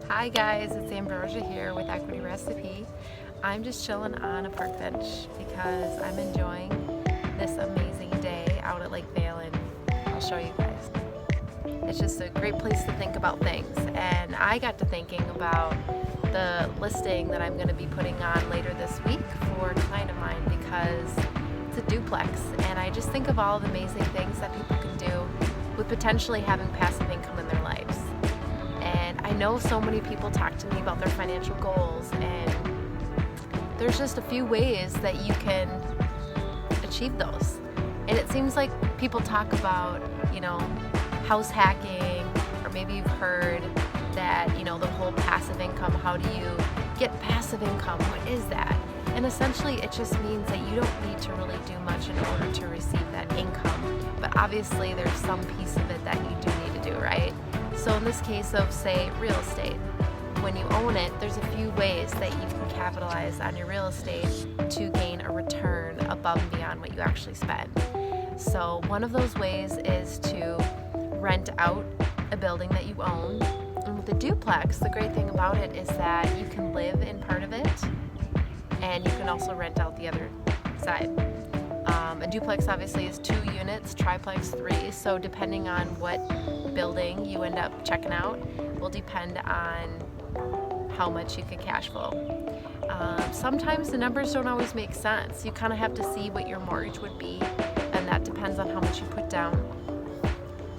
Hi guys, it's Ambrosia here with Equity Recipe. I'm just chilling on a park bench because I'm enjoying this amazing day out at Lake Vale, and I'll show you guys. It's just a great place to think about things, and I got to thinking about the listing that I'm going to be putting on later this week for a client of mine because it's a duplex, and I just think of all the amazing things that people can do with potentially having passive income in their lives. And I know so many people talk to me about their financial goals, and there's just a few ways that you can achieve those. And it seems like people talk about, house hacking, or maybe you've heard that, the whole passive income. How do you get passive income? What is that? And essentially it just means that you don't need to really do much in order to receive that income. But obviously there's some piece of it that you do need to do, right? So in this case of, say, real estate, when you own it, there's a few ways that you can capitalize on your real estate to gain a return above and beyond what you actually spend. So one of those ways is to rent out a building that you own. And with the duplex, the great thing about it is that you can live in part of it, and you can also rent out the other side. A duplex obviously is 2 units, triplex 3, so depending on what building you end up checking out will depend on how much you could cash flow. Sometimes the numbers don't always make sense. You kind of have to see what your mortgage would be, and that depends on how much you put down.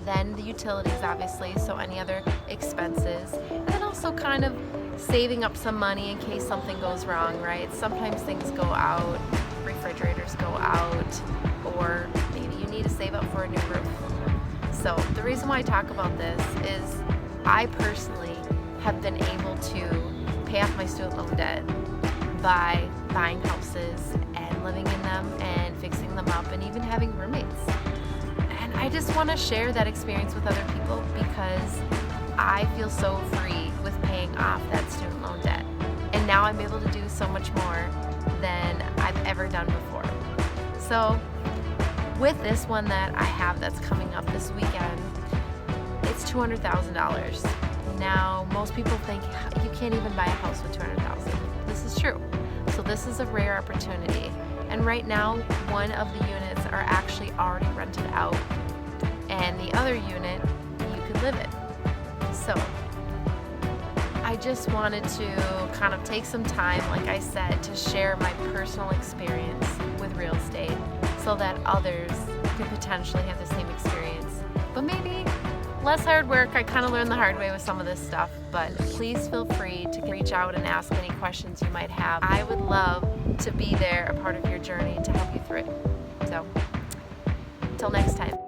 Then the utilities, obviously, so any other expenses, and then also kind of saving up some money in case something goes wrong, right? Sometimes things go out, refrigerators go out, or maybe you need to save up for a new roof. So the reason why I talk about this is I personally have been able to pay off my student loan debt by buying houses and living in them and fixing them up and even having roommates. And I just want to share that experience with other people because I feel so free with paying off that student loan debt. And now I'm able to do so much more than I've ever done before. So with this one that I have that's coming up this weekend, it's $200,000. Now, most people think you can't even buy a house with $200,000. This is true. So this is a rare opportunity. And right now, one of the units are actually already rented out, and the other unit you could live in. So I just wanted to kind of take some time, like I said, to share my personal experience with real estate so that others could potentially have the same experience. But maybe less hard work. I kind of learned the hard way with some of this stuff, but please feel free to reach out and ask any questions you might have. I would love to be there, a part of your journey, to help you through it. So, until next time.